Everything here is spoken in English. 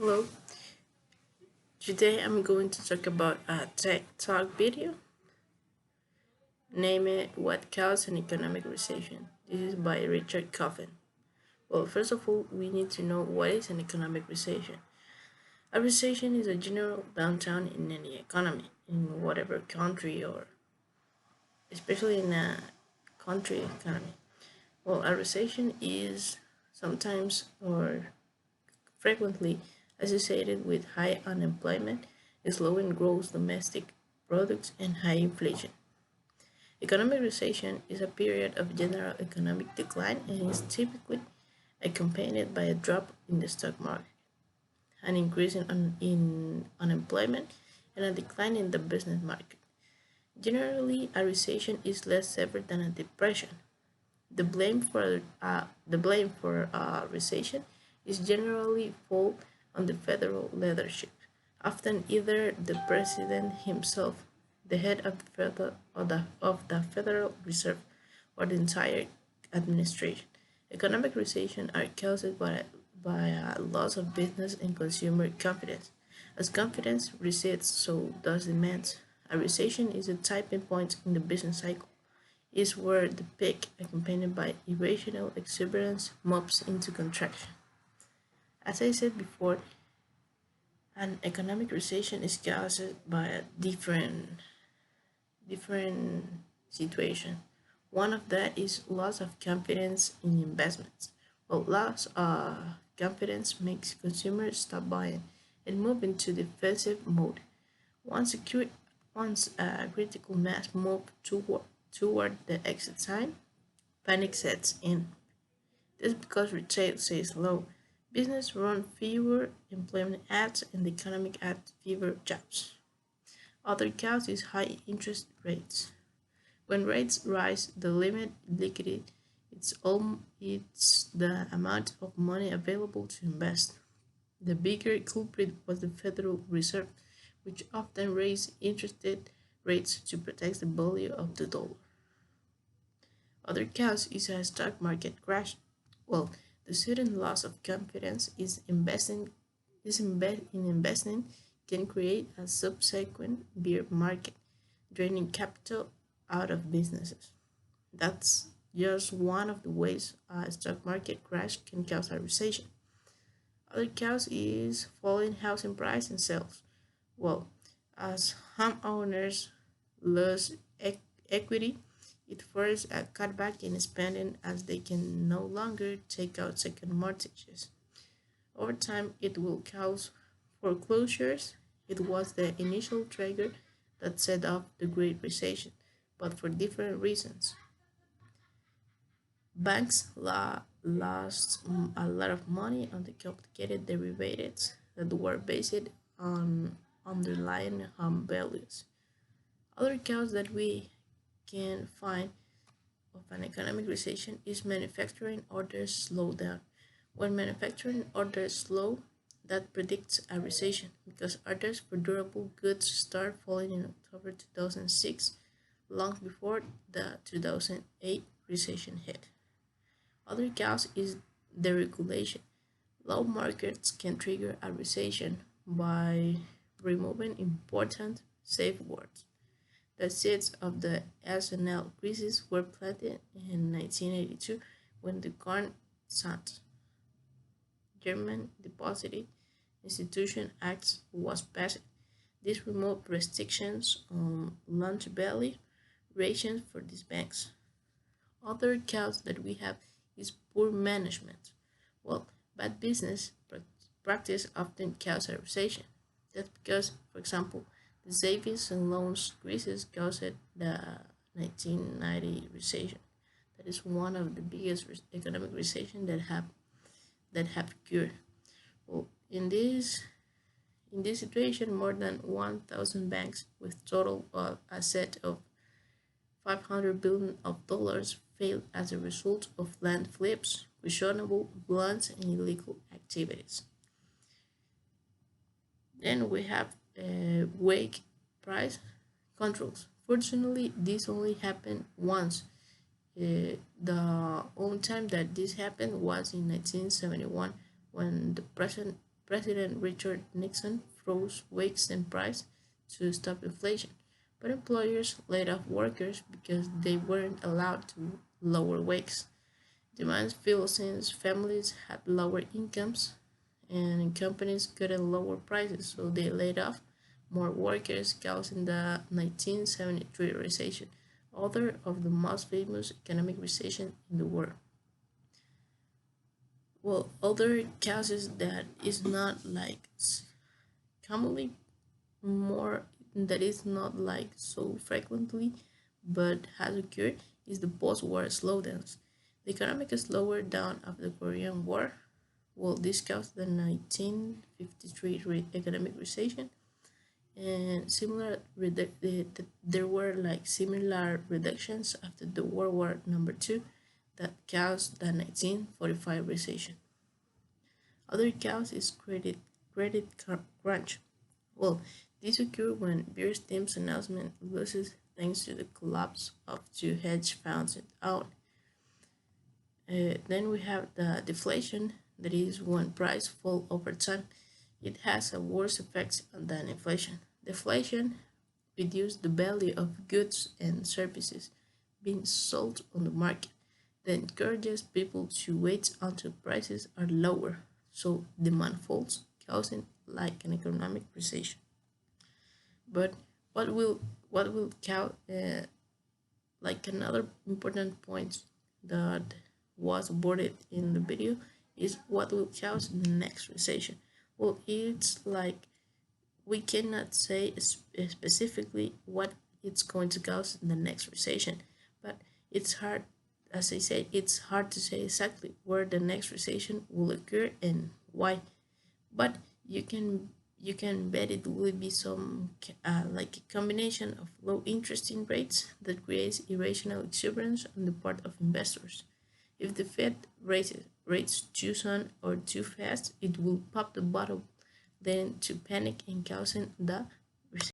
Hello, today I'm going to talk about a tech talk video. Name it What Caused an Economic Recession. This is by Richard Coffin. Well, first of all, we need to know what is an economic recession. A recession is a general downturn in any economy, in whatever country or especially in a country economy. Well, a recession is sometimes or frequently associated with high unemployment, slowing gross domestic products, and high inflation. Economic recession is a period of general economic decline and is typically accompanied by a drop in the stock market, an increase in unemployment, and a decline in the business market. Generally, a recession is less severe than a depression. The blame for a recession is generally fall on the federal leadership, often either the president himself, the head of the Federal Reserve, or the entire administration. Economic recession are caused by a loss of business and consumer confidence. As confidence recedes, so does demand. A recession is a tipping point in the business cycle is where the peak, accompanied by irrational exuberance, moves into contraction. As I said before, an economic recession is caused by a different situation. One of that is loss of confidence in investments. Well, loss of confidence makes consumers stop buying and move into defensive mode. Once a, cri- once a critical mass move toward the exit sign, panic sets in. This is because retail stays low. Business run fewer employment ads and the economic add fewer jobs. Other cause is high interest rates. When rates rise, the limit liquidity it's the amount of money available to invest. The bigger culprit was the Federal Reserve, which often raised interest rates to protect the value of the dollar. Other cause is a stock market crash. Well, the sudden loss of confidence in investing can create a subsequent bear market, draining capital out of businesses. That's just one of the ways a stock market crash can cause a recession. Other cause is falling housing price and sales. Well, as homeowners lose equity, it forces a cutback in spending as they can no longer take out second mortgages. Over time, it will cause foreclosures. It was the initial trigger that set off the Great Recession, but for different reasons. Banks lost a lot of money on the complicated derivatives that were based on underlying home values. Other causes that we can find of an economic recession is manufacturing orders slow down. When manufacturing orders slow, that predicts a recession because orders for durable goods start falling in October 2006, long before the 2008 recession hit. Other cause is deregulation. Low markets can trigger a recession by removing important safeguards. The seeds of the SNL crisis were planted in 1982 when the Constant German Deposit Institution Act was passed. This removed restrictions on lunch value rations for these banks. Other cause that we have is poor management. Well, bad business practice often cause a recession. That's because, for example, the savings and loans crisis caused the 1990 recession. That is one of the biggest economic recession that have occurred. Well, in this situation, more than 1,000 banks with total asset of $500 billion of dollars failed as a result of land flips, questionable loans, and illegal activities. Then we have wake price controls. Fortunately, this only happened once. The only time that this happened was in 1971 when the President Richard Nixon froze wages and price to stop inflation, but employers laid off workers because they weren't allowed to lower wages. Demand fell since families had lower incomes and companies couldn't lower prices, so they laid off more workers, causing the 1973 recession, author of the most famous economic recession in the world. Well, other causes that is not like commonly more that is not like so frequently but has occurred is the post-war slowdowns. The economic slowdown of the Korean War will discuss the 1953 economic recession and there were like similar reductions after the World War Number Two that caused the 1945 recession. Other cause is crunch. Well, this occurred when Beer Steam's announcement loses thanks to the collapse of two hedge funds it owned. Then we have the deflation, that is when price fall over time. It has a worse effect than inflation. Deflation reduces the value of goods and services being sold on the market. That encourages people to wait until prices are lower, so demand falls, causing like an economic recession. But what will count like another important point that was aborted in the video is what will cause the next recession. Well, it's like we cannot say specifically what it's going to cause in the next recession, but it's hard, as I said, it's hard to say exactly where the next recession will occur and why. But you can bet it will be some like a combination of low interesting rates that creates irrational exuberance on the part of investors. If the Fed raises rates too soon or too fast, it will pop the bottle, then to panic and causing the